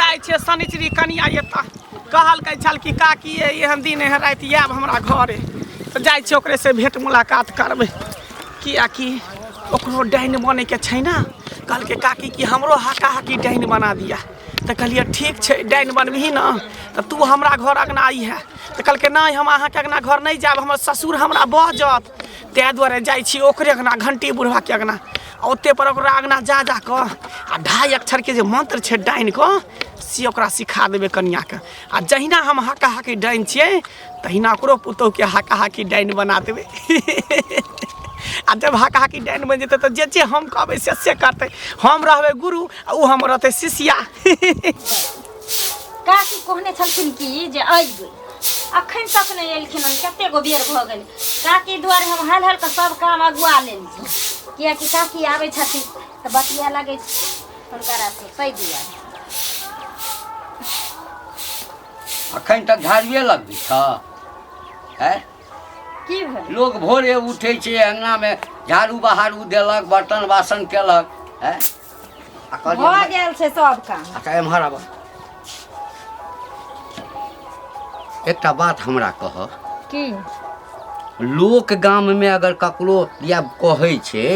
जाए छे शनिचरी कनिया एता कहलकै छल कि काकी एहन दिन है रात आयब हमरा घरे तो जाए छे ओकरे से भेंट मुलाकात करबै कियाकि ओकरो डाइन बने के छै ना कहलकै काकी कि हमरो हाका हाकी डाइन बना दिया तो कहलिए ठीक है डाइन बनबही ना तो तू हमरा घर अगना आई है तो कहलकै नहीं हम अहाँ के अगना घर नहीं जाब हमर ससुर हमरा बहजत तै दुआरे जाए छी ओकरे अगना घंटी बुढ़वा के अगना ओते पर ओकरा अगना जा क आ 2.5 अक्षर के जे मंत्र छै डाइन क से ओकरा सिखा देबे कन्या के आ जहिना हम हाका हाकी डाइन छियै तहिना ओकरो पुतौह के हाका हाकी डाइन बना देबे आ जब हाका हाकी डाइन बन जेतै तो जे हम कहबै से करतै हम रहबै गुरु आ उ हम रहतै शिष्या काकी कहने छलखिन कि जे अइबै अखन तक नहीं एलखिन कते गो बेर भ गेल काकी द्वारे हम हाल के सब काम अगुआ लेली कियाकि काकी आबै छथिन त बतिया लागै हुनकरा से सही दिया अखन तक झाड़िए लगबी छ है की भेल लोग भोरे उठे छे अंगना में झाड़ू बहारू देलक बर्तन बासन केलक है भ गेल छै सब काम अच्छा एम्हर आब एकटा बात हमरा कह की लोक गाम में अगर ककरो या कहै छै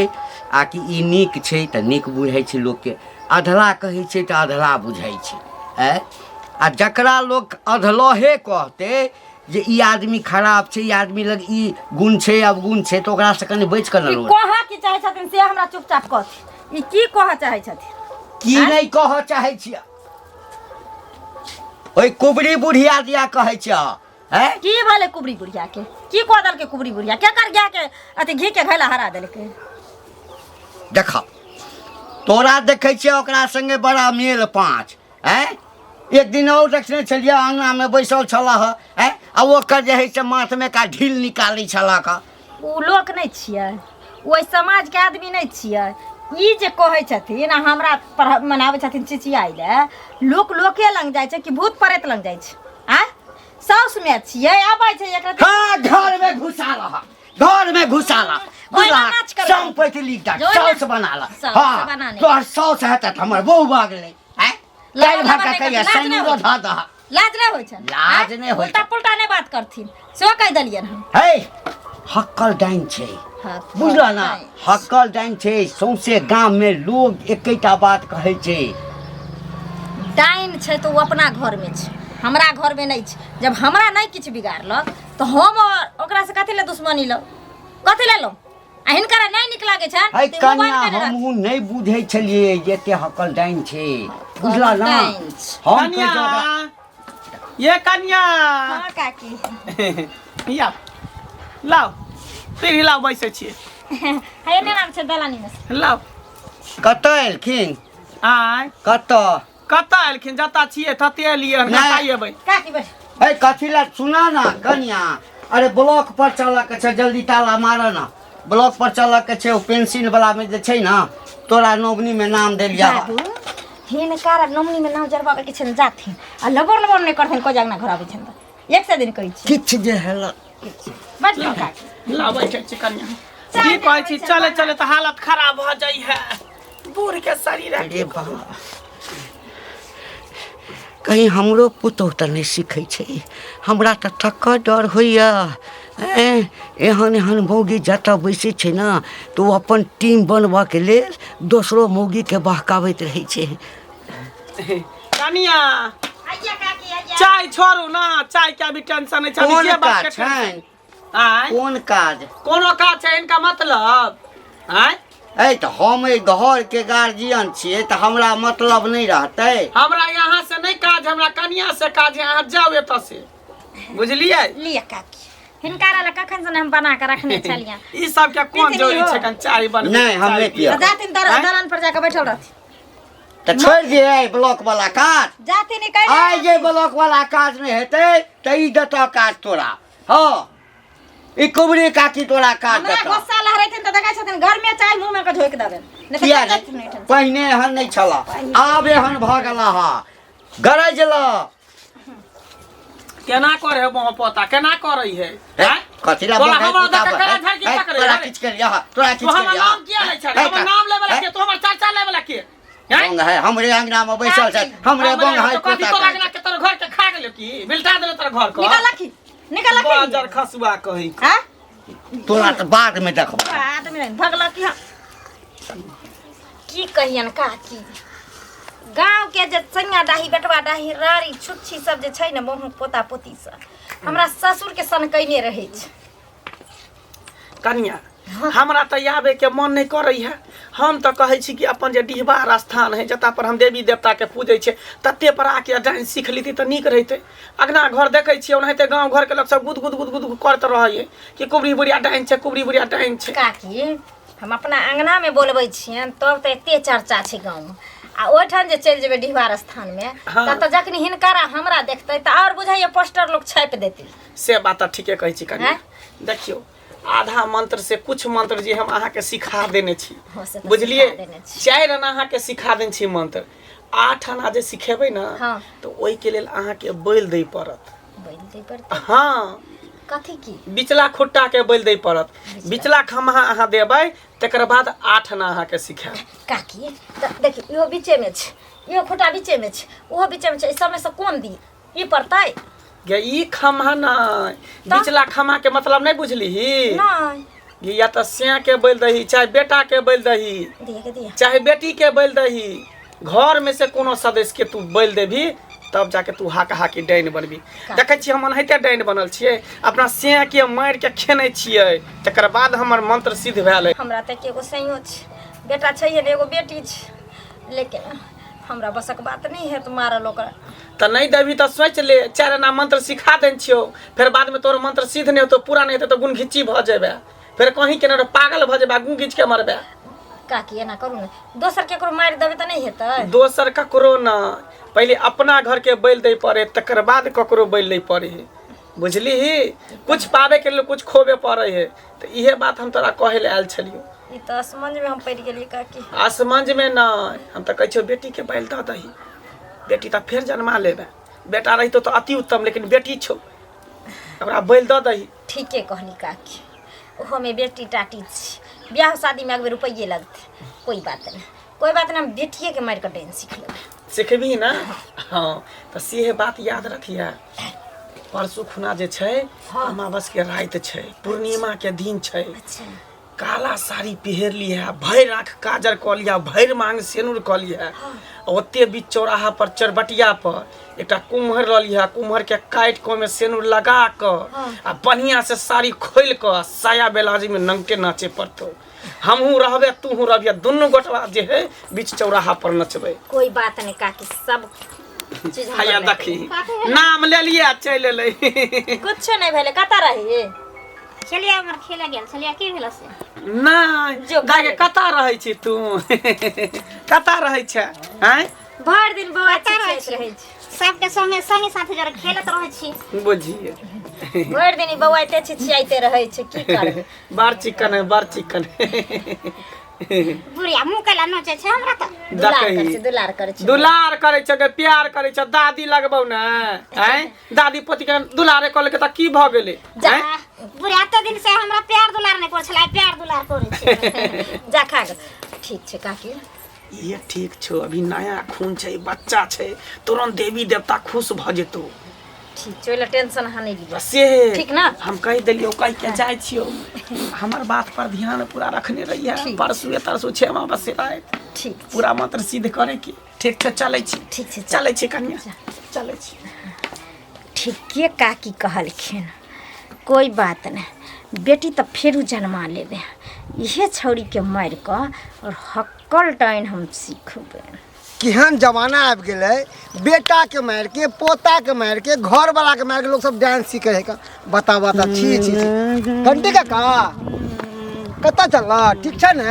आ कि ई नीक छै त नीक बुझै छै लोक के अधला कहै छै त अधला बुझै छै है आ जकरा लोक अधलहे कहते जे ई आदमी खराब छै ई आदमी लग ई गुण छै अवगुण छै तो ओकरा से कनी बच कर न कह की चाहे छथिन से हमरा चुपचाप कह ई की कह चाहे छथिन की नहीं कह चाहे छियै ओइ कुबरी बुढ़िया दिया कहै छ है की भले कुबरी बुढ़िया के की कह दल के कुबरी बुढ़िया के कर गया के अति घी के घैला हरा देल के देखा तोरा देखै छियै ओकरा संगे बड़ा मेल पाँच है एक दिन और देखने छलिए अंगना में बैसल छलह है आ ओकर जे है से माथ में का ढील निकालै छलह का उ लोक नहीं छियै ओइ समाज के आदमी नहीं छियै ई जे कहै छथिन आ हमरा मनाबै छथिन चिचियाइ ले लोक लोके लंग जाइ छै कि भूत प्रेत लंग जाइ छै आ साउस में छियै आबै छै एकरा हां घर में घुसा रहा घर में घुसा रहा संपत्ति लिख दा साउस बना ला हां तोहर साउस है त हमर बहू भाग गेलै है काल भाग के कहिया सैनिको धा दा लाज नहीं होय छै लाज नहीं होय उल्टा पुल्टा नहीं बात करथिन से कह दलियन हम हे हक्कल डाइन छै बुझला ना हक्कल डाइन छै सौंसे गांव में लोग एकेटा बात कहै छै डाइन छै तो अपना घर में छै हमरा घर में नहीं छै जब हमरा नहीं किछ बिगाड़लक तो हम ओकरा से कथि ले दुश्मनी लो कथि ले लो आ हिनकरा नहीं निक लागे छै है कन्या हमहु नहीं बुझै छलिए एते हक्कल डाइन छै बुझला ना हम कन्या ये कन्या हां काकी या लाओ फिर हिलाओ बैसे छिए है ने नाम छै दलानी में लाओ कत एलखिन आय कत एलखिन जता छिए तते एलिए कतै एबै काकी बैठ है कथि ला सुना ना कन्या अरे ब्लॉक पर चला के छै जल्दी ताला मार ना ब्लॉक पर चला के छै ओ पेंसिल वाला में जे छै ना तोरा नोबनी में नाम देलिया हिनकरा नोमनी में नाम जरबाबे के छै जाथिन आ लबर नहीं करथिन को जागना घर आबै छै त एक से दिन कहै छी किछ जे हला बैठ काकी ला बैठे छी कन्या की कहै छी चले चले तो हालत खराब भ जाई है बूढ़ के शरीर अरे बा कहीं हमरो पुतौह त नहीं सीखै छै हमरा त तक डर होइया एहन एहन मौगी जतऽ बैसे छै ना तो अपन टीम बनबा के लेल दोसरो मौगी के बहकावैत रहै छै कनिया आइया काकी आइया चाय छोड़ू ना चाय के भी टेंशन है कोन ये बात काज के छै आय कोन काज कोनो काज छै इनका मतलब आय ए तो हम ए घर के गार्जियन छिए त हमरा मतलब नहीं रहतै हमरा यहाँ से नहीं काज हमरा कनिया से काज है अहाँ जाओ एत से बुझलिए लिया काकी हिनकारा ला कखन से हम बना के रखने छलिया ई सब के कोन जरूरी छै कन चाय बन नहीं हम नहीं पिया जातिन दलान पर जाके बैठल रहथि त छोड़ दिए ब्लॉक वाला काज जाति नहीं कह आइ जे ब्लॉक वाला काज नहीं हेतै त ई देता काज तोरा हां ई कुबरी काकी तोरा काज हमरा देता गुस्सा लहरैथिन त देखै छथिन घर में चाय मुंह में के झोक देबे किया नहीं पहिने एहन नहीं छला आब एहन भ गेला हा गरज ल केना करे मोह पोता केना करई है हैं कथि ला तोरा बोल हमरा तक करा धर की करे तोरा किछ कर या तोरा किछ तो कर हमर या नाम किया नहीं छै हमर नाम ले वाला के तो हमर चाचा ले वाला के बंग है हमरे अंगना में बैसल छै हमरे बंग है कथी तोरा अंगना के तोर घर के खा गेलो की बिलटा देले तोर घर को निकाल बाजार खसुआ कही हां तोरा त बाद में देखब बाद में भगला की कहियन काकी गांव के जे सैया डाही बेटवा डाही रारी छुच्छी सब जे छै ने बहु पोता पोती सब हमरा ससुर के सन कइने रहै छै कनिया हमरा त आबे के मन नहीं करई है हम तो कहै छी कि अपन जे डिहबार स्थान है जता पर हम देवी देवता के पूजै छै तते पर आके डाइन सीख लीती त नीक रहिते अगना घर देखै छी ओनाहिते गांव घर के लोग सब गुद गुद गुद गुद करत रहै कि कुबरी बुढ़िया डाइन छै कुबरी बुढ़िया डाइन छै काकी हम अपना अंगना में बोलबै छियन तब त एते चर्चा छै गांव में आ ओठन जे चल जेबे डिहबार स्थान में त जखनी हिनकारा हमरा देखतै त और बुझाइए पोस्टर लोग छाप देतै से बात त ठीके कहै छी कनिया देखियो आधा मंत्र से कुछ मंत्र जे हम अहाँ के सिखा देने छी बुझलिए 4 आना अहाँ के सिखा देने छी मंत्र 8 आना जे सिखेबै ना तो ओई के लेल अहाँ के बैल दै पड़त हां कथी की बिचला खुट्टा के बैल दै पड़त बिचला खम्हा अहाँ देबै तकर बाद 8 आना अहाँ के सिखाएब काकी देखि इहो बीचे में छै इहो खुट्टा बीचे में छै ओहो बीचे में छै ई सब में से कोन दी ई पड़तै गे ई खम्हा ना बिचला खम्हा के मतलब नहीं बुझली नहीं या तो सिया के बैल दही चाहे बेटा के बैल दही चाहे बेटी के बैल दही घर में से कोनो सदस्य के तू बैल देभी तब जाके तू हाका हाकी डाइन बनबी देखे छी हम अनहिते डाइन बनल छिए अपना सिया के मार के खेने छिए तकर बाद हमर मंत्र सिद्ध भेल हमरा त एगो सैयो छै बेटा छै एगो बेटी छै लेकिन हमरा बसक बात नहीं है तुम्हारा लोग त नहीं देवी त सोच ले 4 आना मंत्र सिखा देन छियो फिर बाद में तोर मंत्र सिद्ध नहीं तो पूरा नहीं तो गुण घिची भ जेबे फिर कहीं के न पागल भ जेबे गुण घिच के मरबे काकी एना करू न दोसर केकरो मार देबे त नहीं हेतै दोसर ककरो ना पहले अपना घर के बैल दे पड़े तकर बाद ककरो बैल ले पड़े बुझली ही कुछ पावे के लिए कुछ खोबे पड़े है तो इहे बात हम तोरा कहे ले आयल छलियो ई त असमंज में हम पड़ गेलिए काकी असमंज में ना हम त कहै छियो बेटी के बैल द दही बेटी त फिर जन्मा लेबे बेटा रही तो अति उत्तम लेकिन बेटी छौ हमरा बैल द दही ठीके कहली काकी ओहो में बेटी टाटी छी ब्याह शादी में अगबे रुपये लगते कोई बात नहीं हम बेटिए के मार के डांस सीख लेबे सिखबी ना हाँ तो से बात याद रखिए परसू खुना जे छै अमावस के रात छै पूर्णिमा के दिन छै काला साड़ी पहर लिया भर आँख काजर क लिया भर मांग सेनुर क लिया ओते बीच चौराहा पर चरबटिया पर एक कुम्हर ल लिया कुम्हर के काट को में सेनुर लगा क आ बढ़िया से साड़ी खोल क साया बेलाजी में नंगटे नाचे पड़तो हमहू रहबे तूहू रहबे दुनू गोटवा जे है बीच चौराहा पर नचबे कोई बात नहीं काकी सब चीज हाया देखी नाम ले लिया चल ले कुछ नहीं भेले कता रही चलिए हमर खेला गेल चलिए की भेल से नहीं गागे कता रहै छी तू कता रहै छै हैं भर दिन बौआ रहै छै सबके संगे संगे साथे जरा खेलत रहै छी बुझिए भर दिन बौआ एते छिछियाइते रहै छै की करे बार चिकन बुढ़िया मुंह कला नोचे छै हमरा त दुलार करे छै के प्यार करे छै दादी लगबौ न हैं दादी पति के दुलारे कल के त की भ गेलै हैं बुढ़िया त दिन से हमरा प्यार दुलार नै कर छला प्यार दुलार करे छै जा खा ठीक छै काकी ये ठीक छो अभी नया खून छै बच्चा छै तुरंत देवी देवता खुश भ जेतो ठीक छै ओला टेंशन हानि ली से ठीक ना हम कह देलियो कह के जाय छियो हमर बात पर ध्यान पूरा रखने रहिए परसू तरसू छे अमावस रात ठीक पूरा मंत्र सिद्ध करे के ठीक छै चलै छी ठीक छै चलै छी कन्या चलै छी ठीके काकी कहलखिन कोई बात नहीं बेटी तो फिर जन्मा लेबे इहे छौरी के मार क और हक्कल टाइन हम सीखबे केहन जमाना आबि गेलै बेटा के मार के पोता के मार के घर वाला के मार के लोग सब डांस सीखे है का बतावा त छी घंटी का कता चलला ठीक छै ने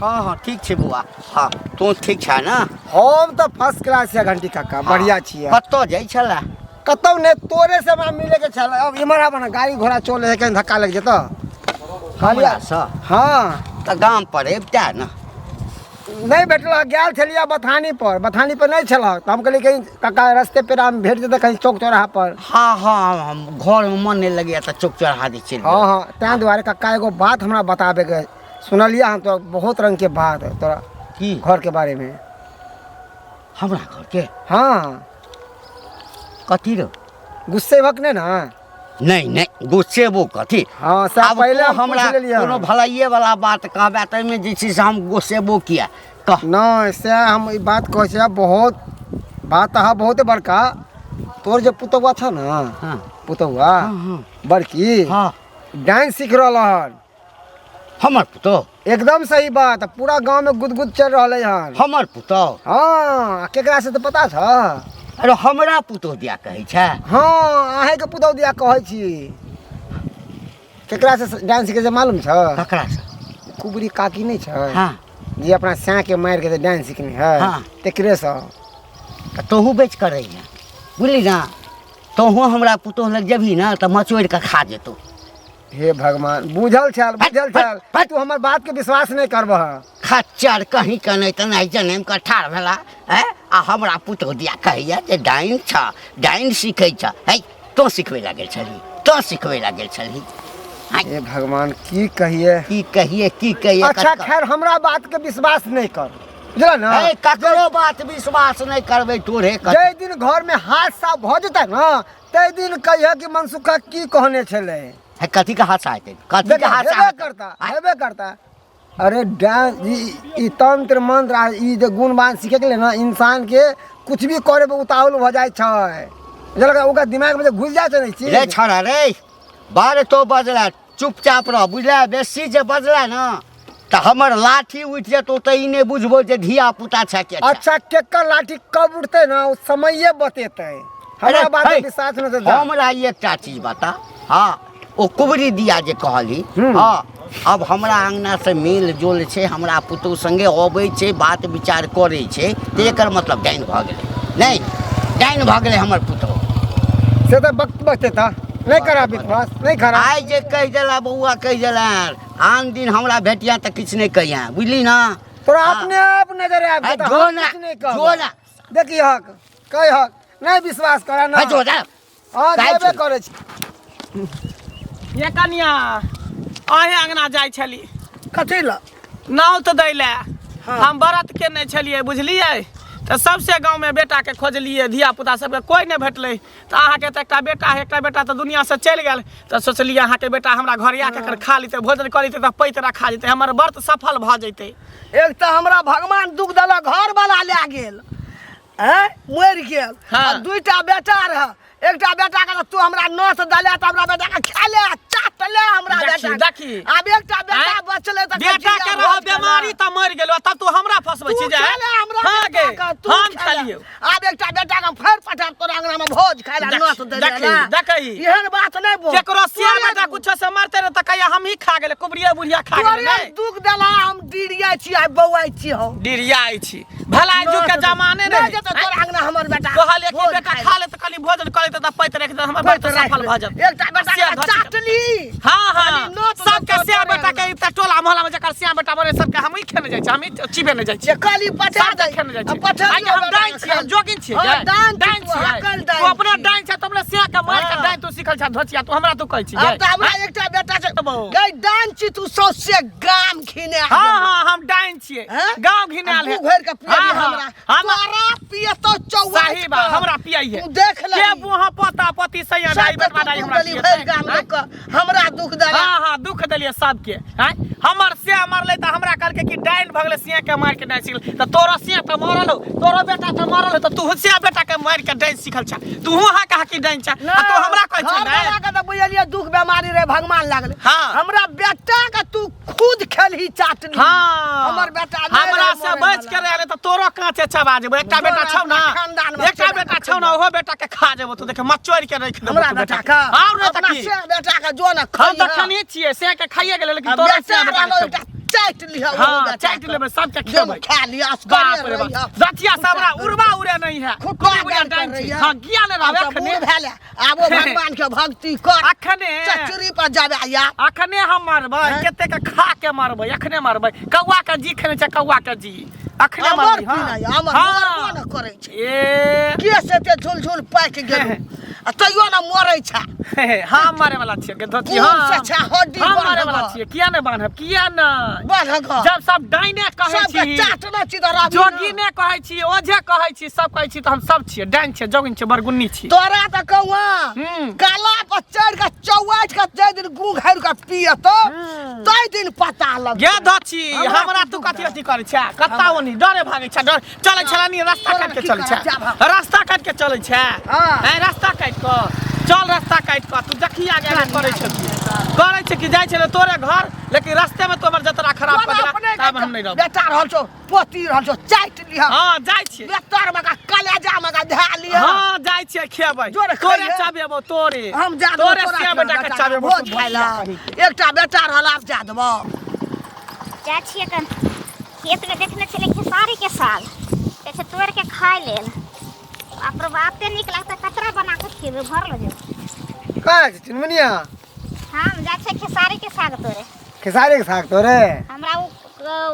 हाँ ठीक छै बुआ हाँ तू ठीक छै ना हम तो फर्स्ट क्लास है घंटी काका बढ़िया छिए कतो जाय छला कतौ ने तोरे से हमरा मिले के छला अब इमरा बना गाड़ी घोड़ा चले है कहीं धक्का लग जेतो हमरा सा हाँ त गाम पर एबता ना नहीं बैठल गेल छलिया बथानी पर नहीं छल तो हम कहलिए कहीं काका रास्ते पे हम भेट देते कहीं चौक चौराहा पर हाँ हम घर में मन नहीं लगे तो चौक चौराहा दे चल हाँ तैं दुआरे काका एगो बात हमरा बताबे के सुनलिया हम तो बहुत रंग के बात तोरा की घर के बारे में हमरा घर के हाँ कथी रो गुस्से भक ने ना नहीं नहीं गुस्से वो कथी हाँ सब अब पहले तो हम हमरा पूछ लेलियै कोनो भलाइए वाला बात कहबे त में जे छै से हम गुस्से वो किया कह नहीं से हम ई बात कहै छै बहुत बात है बहुत बड़का तोर जे पुतौआ छ ना हाँ पुतौआ हाँ बड़की हाँ डांस सीख रहल हन हमर पुतो एकदम सही बात पूरा गांव में गुदगुद चल रहले हन हमर पुतो हाँ केकरा से तो पता छ अरे हमरा पुतो दिया कहै छै हाँ अहे के पुतौ दिया कहै छी केकरा से डांस सीखे से मालूम छ ककरा से कुबरी काकी नहीं छ हाँ जी अपना स्या के मार के डांस सीखनी है हाँ। तेकरे से तोहू बेच कर रही है बुझली ना तोहू हमरा पुतोह लग जेबही ना तो मचोड़ के खा जेतौ हे भगवान बुझल छल बुझल छल हट। तू हमर बात के विश्वास नहीं करबह खच्चर कहीं के नहीं तो नहीं जनेम के ठाड़ भेला है आ हमरा पुतोह दिया कहैया जे डाइन छ डाइन सीखै छ है तो सिखबै लागल छली तो सिखबै लागल छली हे भगवान की कहिए की कहिए अच्छा खैर हमरा बात के विश्वास नहीं कर बुझल ना है ककरो बात विश्वास नहीं करबै तोरे कर जै दिन घर में हाथ साफ भ जेतै ना तै दिन कहिए कि मनसुखा की कहने छले है कथी का हाथ आते कथी का हाथ हेबे करता अरे डांस ई तंत्र मंत्र आ ई जे गुणवान सीखे के लिए ना इंसान के कुछ भी करे पे उतावल हो जाए छै बुझल ओकर दिमाग में जे घुस जाए छै नहीं चीज रे छोड़ा रे बारे तो बजला चुपचाप रह बुझला बेसी जे बजला ना तो हमर लाठी उठ जेतो तो ई नहीं बुझबो जे धिया पुता छै के अच्छा केकर लाठी कब उठते ना उस समये बतेते हमरा बात पे विश्वास न से हमरा एकटा चीज बता हाँ ओ कुबरी दिया जे कहली हाँ अब हमरा अंगना से मेल जोल छै हमरा पुतौ संगे अबै छै बात विचार करै छै तो एकर मतलब डाइन भ गेलै नहीं डाइन भ गेलै हमर पुतौ से तो वक्त बचते नहीं करा विश्वास नहीं करा आइ जे कह देला बउआ कह देला आन दिन हमरा भेटिया त किछ नहीं कहिया बुझली ना तोरा अपने आप नजर आब है, जेता जो हम ना, कुछ नहीं कहब। जो ना। देखी हक कह हक नहीं विश्वास करा ना जो जा हां काहे जेबे छौ? करे छी ये कनिया अहे अंगना जाइ छली कथी ला नाव तो दै ले हम व्रत केने छलियै बुझलियै तो सबसे गांव में बेटा के खोजलियै धिया पुता सबके कोई नहीं भेटलै तो अहाँ के एकटा बेटा है एकटा बेटा तो दुनिया से चलि गेल तो सोचलियै अहाँ के बेटा हमरा घर आके कर खा लेते भोजन कर लेते तो पैत रखा जेते हमर व्रत सफल भ जेते एक तो हमरा भगवान दुख देला घर वाला ले गेल हैं मर गेल हाँ। आ दुईटा बेटा रह एकटा बेटा के तू हमरा नस दले त हमरा बेटा के खा ले चाट ले हमरा देखी, बेटा देखी। अब एकटा बेटा हैं? बचले त बेटा के रहो बीमारी त मर गेलो तब तू हमरा फसबै छी जे हां गे हम खालियो अब एकटा बेटा के फेर पठार तोरा अंगना में भोज खाइला नस दले देखी एहन बात नहीं बोल केकरो सिया बेटा कुछ से मारते रह त कहिया हम ही खा गेले कुबरिया बुढ़िया खा गेले तोरे नहीं दुख देला हम डिरिया छी आ बौआई छी हो डिरियाई छी भलाई जुग के जमाने नहीं नहीं जत तोरा अंगना हमर बेटा कहले कि भोज बेटा खाइला। खा ले त खाली भोजन करे त पैत रख दे हमर व्रत सफल भ जात एकटा बेटा के चाटली हां हां खाली नोत सबके दे सिया तोरे बेटा के एकटा टोला मोहल्ला में जकर सिया बेटा बने सबके हम ही खेने जाय छी हम ही चिबे ने जाय छी ये काली पठा दे खेने जाय छी पठा आइ हम डाइन छी हम जोगिन छी हाँ, डाइन डाइन छी, छी हकल डाइन तू अपने छी। डाइन छ तुमने सिया के मार के हाँ। डाइन तू सिखल छ धोचिया तू हमरा तू कहै छी अब तो हमरा एकटा बेटा से गई डांस छी तू सौसे गाम खिने आ हां हां हम डाइन छियै हैं? गांव घिनाल है तू घर के पिया हाँ, हाँ। हमरा हम तोरा पिए तो चौवा सही बात हमरा पियाई है तू देख ले के बुहा पोता पोती सैया दाई बेटा दाई हमरा गली भर गाम लोग का हमरा दुख देला हाँ हाँ दुख दिलिए सबके हैं हमर से मरले त हमरा कहलके कि डाइन भगले सिया के मार के डाइन सिखल त तोरा सिया त मरल हो तोरो बेटा त मरल हो त तू सिया बेटा के मार के डाइन सिखल छ तू हा कहा कि डाइन छ तो हमरा कहै छ हमरा डाइन के त बुझलिए दुख बीमारी रे भगवान लागले हाँ। हमरा बेटा के तू खुद खेलही चाटली हां हमर बेटा नहीं हमरा रहे से मरे बच वाला। के रहले त तोरो कांचे छबा जेबो एकटा बेटा जोना छौ ना खानदान में एकटा चला बेटा छौ ना ओहो बेटा के खा जेबो तू देख मचोड़ के रख देबो हमरा तू बेटा का और नहीं अपना त की से बेटा का जो न हम त खनी छियै से के खाइए गेले लेकिन तोरा से बेटा चाट लिया हाँ चाट लेबै सबके खेबै खा लिया बाप रे बाप जतिया सबरा उड़वा उड़े नहीं है खुट्टा बुढ़िया गाड़ टाइम कर छी रही है। हां ज्ञान रहबे अब अखने बूढ़ भेले आब वो भगवान के भक्ति कर अखने चचरी पर जाबे या अखने हम मारबै कते के खा के मारबै अखने मारबै कौआ के जी खेने छै कौआ के जी अखने अमर मारबै की नहीं अमर हां न करे छै ए के से ते झुल झुल पाक गेल तैयो ना मरै छ हम मारे वाला छियै के धोती खून हां से छ हड्डी हम मारे वाला छियै किया ने बांधब किया न बांध जब सब डाइने कहै छी सब चाटना छी त राबी जोगी ने कहै छी ओझे कहै छी सब कहै छी त हम सब छियै डाइन छियै जोगिन छियै बरगुन्नी छी तोरा त कहवा काला पर चढ़ के चौवाट के जे दिन गू घार के पियत तै दिन पता लग गे धोती हमरा तू कथि अथि करै छ कत्ता ओनी डरे भागै छ डर चलै छलानी रास्ता काट के चलै छ रास्ता काट के चलै छ ए रास्ता काट के चल रास्ता काट के तू देखी आगे करै छ कि जाय छले तोरे घर लेकिन रास्ते में तोर जतरा खराब कर दिला तब हम नहीं रहब बेटा रहल छौ पोती रहल छौ चाट लिहा हां जाय छी बेटर में का कलेजा में का धा लिहा हां जाय छी खेबै तोरे चाबेबो तोरे हम जा तोरे से बेटा के चाबेबो भोज खाइला एकटा बेटा रहल आप जा देबो जा छियै कन खेत में देखने चले खेसारी के साग ऐसे तोड़ के खाय लेल आपरो बाते निक लागता कतरा बना के खिबे भर ल जे का चिनमनिया हम जा छै खेसारी के साग तोरे खेसारी के साग तोरे हमरा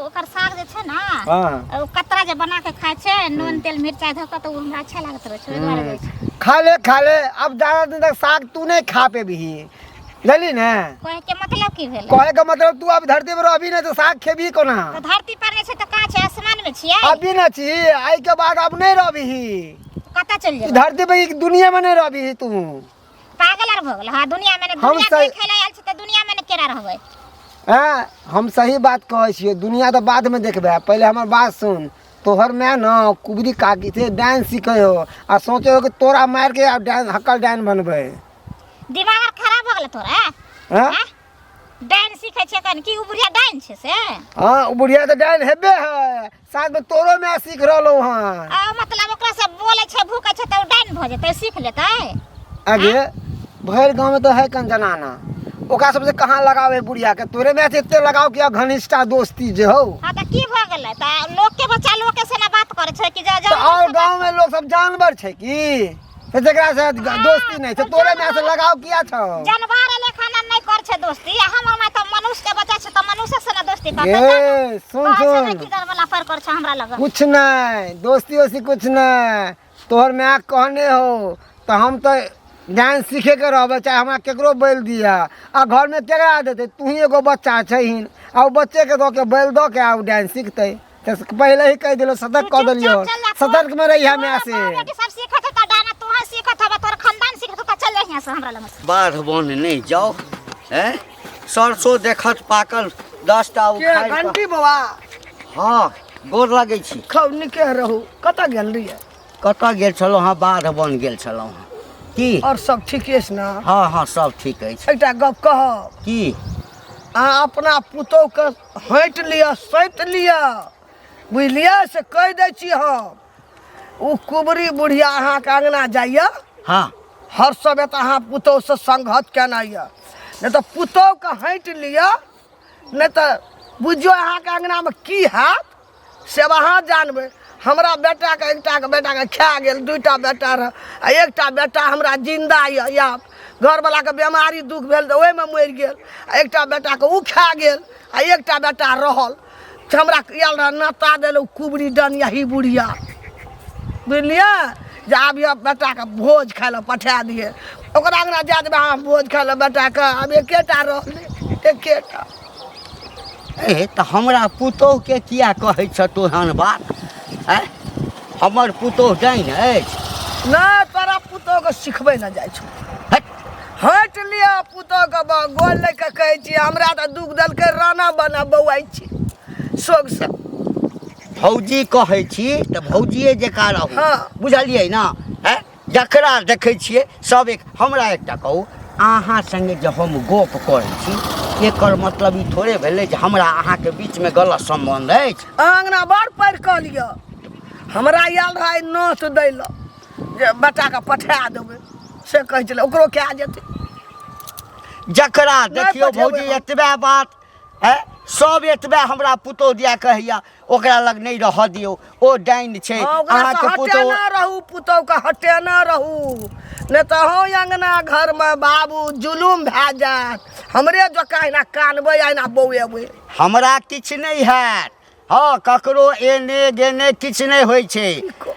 ओकर साग जे छै ना हां ओ कतरा जे बना के खाय छै नून तेल मिरचाई धऽ के त हमरा अच्छा लागत रहे छै ओइ दुआरे गई छै खा ले अब ज्यादा दिन तक साग तू नहीं खा पे भी जली ने कहे के मतलब की भेल कहे का मतलब तू अब धरती पर अभी नहीं तो साग खेबी कोना तो धरती पर नै छै त का छै आसमान में छियै अभी ना छी आई के बाद अब नहीं रहबी कता चल जेबै धरती पे दुनिया में नहीं रहबी तू पागल आर भ गेल हां दुनिया में हम दुनिया सही- देखे ला आयल छै त दुनिया में केरा रहबै हाँ हम सही बात कहै छियै दुनिया तो बाद में देखबे पहले हमार बात सुन तोहर में न कुबरी काकी थे डांस सीखे हो आ सोचे हो कि तोरा मार के डांस हक्कल डांस बनबे दिमाग आर खराब भ गेल तोरा हाँ हैं डाइन सीखे छै कन की उबुढ़िया डाइन छै से हाँ उ बुढ़िया तो डांस हेबे है साथ में तोरो में सीख रहलो हाँ आ मतलब ओकरा से बोले छै भूखे छै त डाइन भ जेतै सीख लेतै आगे भैर गाँव में तो है कन जनाना ओकरा सबसे कहाँ लगावे बुढ़िया के तोरे में एते लगाओ कि घनिष्ठा दोस्ती जे हो हां त की भ गेलै त लोग के बच्चा लोग के से ना बात करे छै कि तो और गाँव में लोग सब जानवर छै की जेकरा से दोस्ती नहीं छै तोरे में से लगाओ किया छौ जानवर ले खाना नहीं कर छै दोस्ती हमर में त मनुष्य के बच्चा छै त मनुष्य से ना दोस्ती करतै ए सुन सुन की कर वाला पर कर छै हमरा लग कुछ नहीं दोस्ती वोस्ती कुछ नहीं तोहर में कहने हो तो हम तो डांस सीखे के रहबे चाहे हमरा केकरो बैल दिया आ घर में केकरा देते तू ही एगो बच्चा छहीन आ बच्चे के दो के बैल दो के आ डांस सीखते तो पहले ही कह दिलो सतर्क कर दिलियो सतर्क में रही हमें से बेटी सब सीखत त डाना तू है सीखत हबा तोर खानदान सीखत त चल यहां से हमरा लग बाढ़ बन नहीं जाओ हैं सरसों देखत पाकल 10 टा के उखाड़ घंटी बाबा हाँ गोर लगे छी खब निके रहू कता गेल रहिए कतऽ गेल छलहुँ हाँ बाढ़ बन गेल छलहुँ हाँ की और सब ठीके छै ना हाँ हाँ सब ठीक अछि एकटा गप कहब की अहाँ अपना पुतोह के हँट लिअ सैत लिअ बुझलियै से कहि दै छी हम ओ कुबरी बुढ़िया अहाँके अङ्गना जाइए हाँ हर समय तऽ अहाँ पुतोहसँ संघत केना यऽ नहि तऽ पुतोहके हँटि लिअ नहि तऽ बुझियौ अहाँके अङ्गनामे की हैत से अहाँ जानबै हमरा बेटाके एकटाके बेटाके खा गेल दूटा बेटा रह आ एकटा बेटा हमरा जिन्दा यऽ या घरवलाके बेमारी दुख भेल तऽ ओहिमे मरि गेल आ एकटा बेटाके ओ खा गेल आ एकटा बेटा रहल तऽ हमरा आयल रह नाता देलहुँ कुबरी डनिया ही बुढ़िया बुझलियै जे आब यह बेटाके भोज खाय लए पठा दिए ओकरा अङ्गना जा देबै अहाँ भोज खाय लए बेटाके आब एकेटा रहलै एकेटा ए तऽ हमरा पुतोहके किया कहै छ तोहन बात आँय हमर पुतोह डाइन अछि नहि तोरा पुतोहके सिखबै नहि जाइ छौ हट हटि लिअ पुतोहके गोल लऽ कऽ कहै छियै हमरा तऽ दुख देलकै राना बना बौआइ छी शोकसँ भौजी कहै छी तऽ भौजिए जकाँ रहू हाँ। बुझलियै ने आँय जकरा देखै छियै सब एक हमरा एकटा कहू अहाँ सङ्गे जे हम गप करै छी एकर मतलब ई थोड़े भेलै जे हमरा अहाँके बीचमे गलत सम्बन्ध अछि अङ्गना बड़ पढ़ि कऽ लिअ हमरा आयल रहै नोत दै लए जे बेटाके पठा देबै से कहै छलै ओकरो कए जेतै जकरा देखियौ पठेबै भौजी हम। एतबे बात है सब एतबे हमरा पुतोह दिया कहैया ओकरा लग नहीं रह दियौ ओ डाइन छै हाँ, ओकरासँ अहाँके पुतोह हटेना रहू पुतोहके हटेना रहू नहि तऽ हो अङ्गना घरमे बाबू जुलुम भए जायत हमरे जकाँ एना कानबै एना बौएबै हमरा किछु नहीं हैत हाँ ककरो एने गेने किछु नहीं होइ छै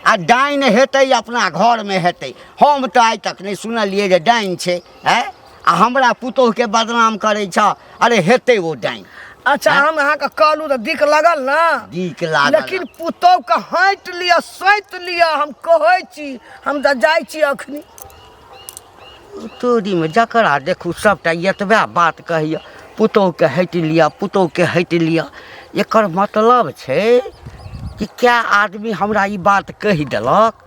आ डाइन हेतै अपना घरमे हेतै हम तऽ आइ तक नहीं सुनलियै जे डाइन छै है आ हमरा पुतोहके बदनाम करै छ अरे हेतै वो डाइन अच्छा हम अहाँ के कहलू तो दिक लगल ना दीक लागल लेकिन पुतोह के हट लिया सैत लिया हम कहै छी हम तऽ जाइ छी अखनी तोरीमे जकरा देखू सबटा एतबे बात कहैया पुतोहके हटि लिअ पुतोहके हटि लिअ एकर मतलब छै कि क्या आदमी हमरा ई बात कहि देलक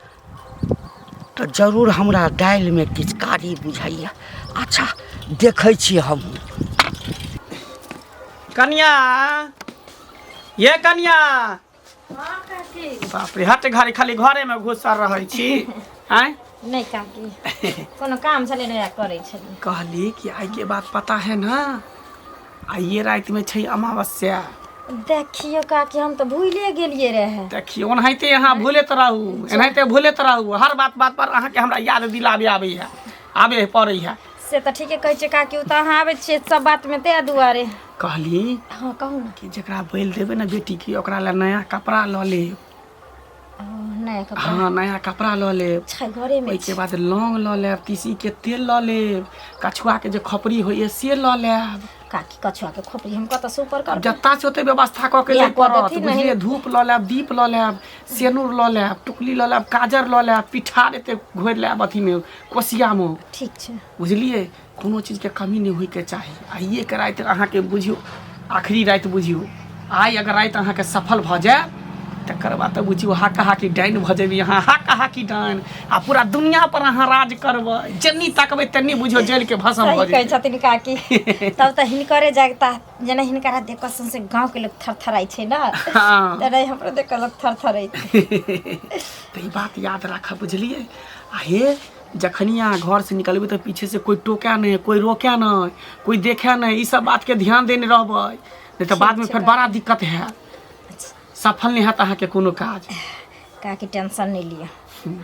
तऽ जरूर हमरा दालिमे किछु कारी बुझाइया अच्छा देखै छी हम कन्या ये कन्या बाप रे हट घरे खाली घरे में घुसल रहै छी आय नहीं काकी कोनो काम छले नहीं करे छली कहली कि आइ के बात पता है ना आइए रात में छै अमावस्या देखियो काकी हम तो भूले गेलिए रहे देखियो ओनाहिते यहाँ भूलैत रहू एनाहिते भूलैत रहू हर बात बात पर अहाँके हमरा याद दिलाबे आबे पड़ै है से तो ठीके कहै छै काकी त अहाँ आबै छियै सब बात में ते दुआरे कहली हाँ कहू ना कि जकरा बैल देबै ना बेटी की ओकरा ला नया कपड़ा लऽ लेब नया कपड़ा हाँ नया कपड़ा लऽ लेब छै घरे में ओहिके बाद लौंग लऽ लेब तीसी के तेल लऽ लेब कछुआ के जे खपरी होइए से लऽ लेब काकी कछुआ के खोपड़ी हम कत सुपर कर जत्ता छै ओते व्यवस्था कऽ के या ले पड़त कऽ देथिन बुझलिए धूप लऽ लेब दीप लऽ लेब सेनुर लऽ लेब टुकली लऽ लेब काजर लऽ लेब पिठार एते घोरि लेब अथीमे कोसियामे ठीक छै बुझलिए कोनो चीजके कमी नहीं होइके चाही आइए के राति अहाँके बुझियो आखिरी राति बुझियो आइ अगर राति अहाँके सफल भऽ जाए तकर बाद तऽ बुझियो हाकी डाइन भऽ जेबै अहाँ हाकी डाइन आ पूरा दुनिया पर अहाँ राज करबै जन्नी तकबै तन्नी बुझियो जल के भस्म भऽ सही कहै जेतै छथिन काकी तब त हिनकरे जागता जेना हिनकरा देखो से गांव के लोग थरथराई छै ना हाँ। तेरे हमरो देख के लोग थरथराई तो ई बात याद राखब बुझलिए आ हे जखनी अहाँ घर से निकलबै तऽ पीछे से कोई टोकै नहीं कोई रोकै नहीं कोई देखे नहीं ई सब बात के ध्यान देने रहबै नहीं तो बाद में फिर बड़ा दिक्कत है सफल नहीं हैत अहाँके कोनो काज काकी टेंशन नहीं लिया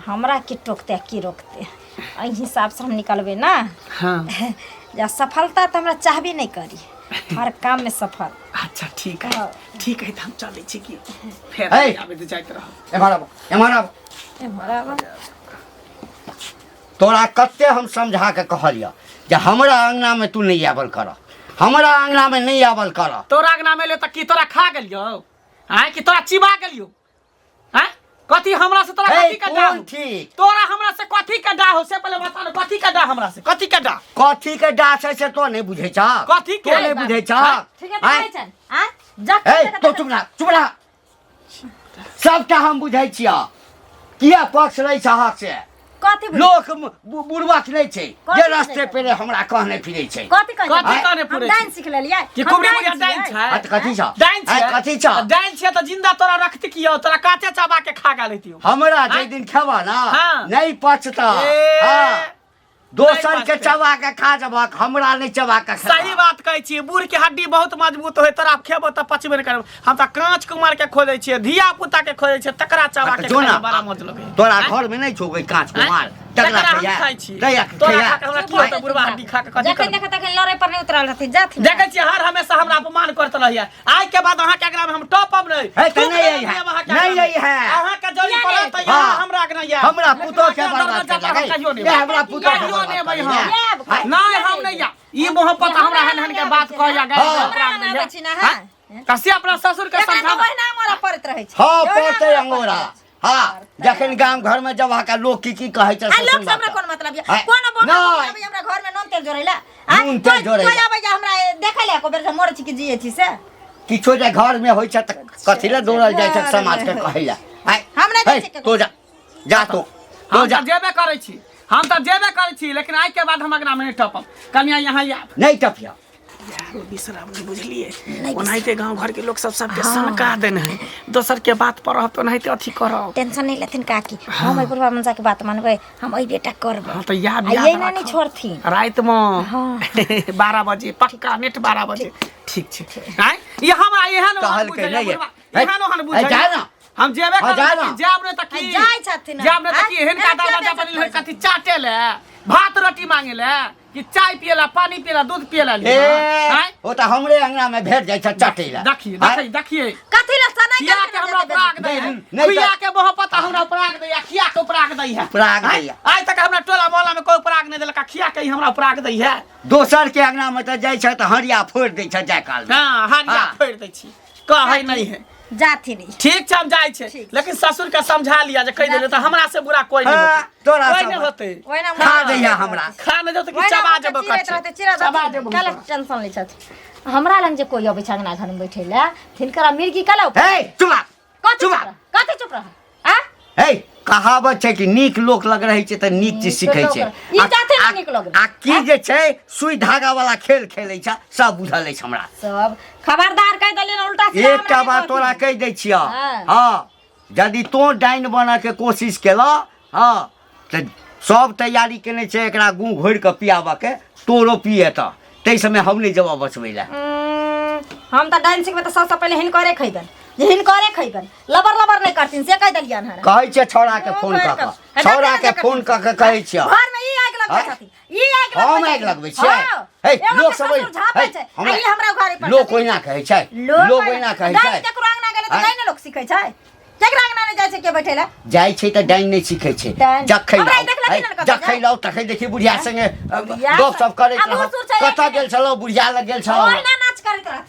हमरा के टोकते की रोकते एहि हिसाब से हम निकलबे ना हाँ या सफलता तो हमरा चाहबे नहीं करी हर काम में सफल अच्छा ठीक है हाँ। ठीक है तो हम चलै छी कि फेर है। आबे तऽ जाइत रहब एम्हर आब बराबर तोरा कते हम समझा के कहलिया जे हमरा अंगना में तू नहीं आबल कर हमरा अंगना में नहीं आबल कर तोरा अंगना में ले तऽ की तोरा खा गेलियो आय कि तोरा चिबा गेलियो हैं कथी हमरा से तोरा हे, कथी का डा कोन ठीक? तोरा हमरा से कथी का डा हो से पहले बता न कथी का डा हमरा से कथी का डा कथी के डास है से तो नहीं बुझे छ कथी के? तो नहीं बुझे छ ठीक है तो छन हां ए तो चुप रह सबटा हम बुझै छियै किया पक्ष रही छ से कथी लोक बुढ़बाक नहीं छै कथी जे नहीं रास्ते छै? पे हमरा कहने फिरै छै कथी कहै कथी छै? कहने पुरै हम डाइन छै? सीख लेलियै कि हम कुबरी डाइन बुढ़िया डाइन छियै। छै हट कथी छ डाइन छै कथी छ डाइन छै तऽ जिंदा तोरा रखती कियो तोरा काचे चबा के खा गेल हेतियो हमरा जे आँय? दिन खेबा ना हाँ। नहीं पचता ए, हाँ दोसर नहीं के पचतै। चबा के खा जबाक हमरा नहीं चबा के खेबा। सही बात कहै छियै बूढ़ के हड्डी बहुत मजबूत होय तोरा खेबो तऽ पचबे नहीं करब हम तऽ कांच कुमार के खोदै छियै धिया पुता के खोदै छियै तकरा चबा के जो ना, खाय बड़ा मजा लगै तोरा आँय? घर में नहीं छौ कोई कांच कुमार तकरा हम खैया? खाइ छी दैया तोरा खैया? खा के हमरा की होतै बुढ़वा हड्डी खा के कथी जखन करब देखत तखन लड़े पर नहीं उतरल रहती जाथि देखै छियै हर हमेशा हमरा अपमान करत रहिए आइ के बाद अहाँ के अगला में हम टॉप अप नहीं है तऽ नहीं है, नहीं है, है। अहाँ के जड़ी किया पड़त नहीं? त हाँ। हमरा के नहीं है हमरा पुतोह के बर्बाद कर लगे कहियो नहीं ये हमरा पुतोह के कहियो बर्बाद नहीं भाई कर हम लगे। नहीं हम नहीं या ई मोहब्बत हमरा हन के बात कहया गए हाँ। आबै छी ना हां कसी अपना ससुर के एकरा तो समझा ओहिना मोरा पड़त रहै छै हाँ पड़ते अंगोरा हाँ जखन गांव घर में जब का लोग की कहै छै आ से लोग सुन से हमरा बात। कोन मतलब ये आँय? कोन बोल नहीं। आबै हमरा घर में नून तेल जोड़ैला नून तेल जोड़ैला। कोई आबै हमरा देखै ले को बेर से मोर छी कि जिए छी से किछो जे घर में होइ छै त कथी ले दौड़ल जाइ छै समाज के कहै ला हम नहीं जाइ छै तो जा तो हम जा तो जेबे करै छी हम तो जेबे करै छी लेकिन आइ के बाद हम अगना में नहीं टॉप अप कन्या यहाँ या नहीं टपिया यारो बिसराम नहीं बुझलिए ओनाहिते गांव घर के लोग सब सबके सनका देने है दोसर के बात पर रहत ओनाहिते अथी करब टेंशन नहीं लेथिन काकी हम आई बुढ़वा मंजा के बात मानबै हम आई बेटा करब हाँ तो याद आ याद ये ना नहीं राखब। छोड़थिन रात में हाँ। 12 बजे पक्का नेट 12 बजे ठीक छै आय ये हमरा एहन कहल के नहीं है। एहन ओहन है, बुझाइया जाए ना। हम जेबे हाँ, जाए करब ना। जाब ने त की जाय छथिन जाब ने त की हाँ? एहन का एना किया दरवाजा बेइज्जत पर करै कथी चाटे ले भात रोटी मांगे ले कि चाय पियला पानी पियला दूध पियला ए ओ त हमरे अंगना में भेट जाइ छ चटेला देखिए देखिए देखिए कथी ला सना खिया के हमरा पराग दै है नहीं, खिया के मोहब्बत हमरा पराग दै है खिया के पराग दै है पराग दै है। आज तक हमरा टोला मोहल्ला में कोई पराग नहीं देलका खिया के ही हमरा पराग दै है दोसर के अंगना में त जाइ छ त हरिया फोड़ दै छ जाय काल में। हां हानिया हाँ। फोड़ दै छी कहै नहीं है जाथी नहीं ठीक छ हम जाय छे ठीक। लेकिन ससुर के समझा लिया जे कह देले त हमरा से बुरा कोई नहीं हाँ, होते तोरा कोई सब- नहीं होते ओइ ना खा दैया हमरा। खा नहीं देते कि चबा देबो चबा देबो कल टेंशन ले छथि हमरा लंग जे कोई अबै छ अंगना घर में बैठे ला तिनकरा मिर्गी कला हे चुप कथी चुप कथी चुप रह आ हे कहावत छै कि नीक लोक लग रहै छै त नीक चीज सिखै छै ई जाते नहि नीक लगै। आ की जे छै सुई धागा वाला खेल खेलै छ सब बुझल अछि हमरा। सब खबरदार कह देलिन उल्टा सीधा एकटा हमरा बात नहीं तोरा कहथिन। कह दै छिय हाँ। हाँ यदि तो डाइन बनऽ के कोशिश केलऽ हाँ त सब तैयारी केने छै एकरा गूँ घोरि के पियाबऽ के तोरो पिए त तै समय हम नहीं जवाब बचबै ला। हम त डांसिंग में त सबसे पहले हिनकरे खइबन जे हिनकरे खइबन लबर लबर नहीं करथिन से कह देलियन हन कहै छै छौड़ा के फोन क के छौड़ा के फोन क के कहै छिय घर में ई आग लगबै हाँ? छथिन ई आग लगबै हम आगि लगबै छियै हे लोक सब झापै छै आ ई हमरा घरे पर लोक ओहिना कहै छै लोक ओहिना कहै छै केकरो अंगना गेले त हाँ? नहीं ने लोग सीखै छै केकरो अंगना नहीं जाय छै के बैठेला जाइ छै त डाइन नहीं सीखै छै डाइन। जखै हमरा लाउ ई देखला कि नहि जखै लाउ तखै देखि बुढ़िया संगे बुढ़िया गप सब करैत अब रहब हुसुर छै कतऽ एक- गेल छलौ बुढ़िया लग गेल छलौ ओहिना नाच करैत रहथिन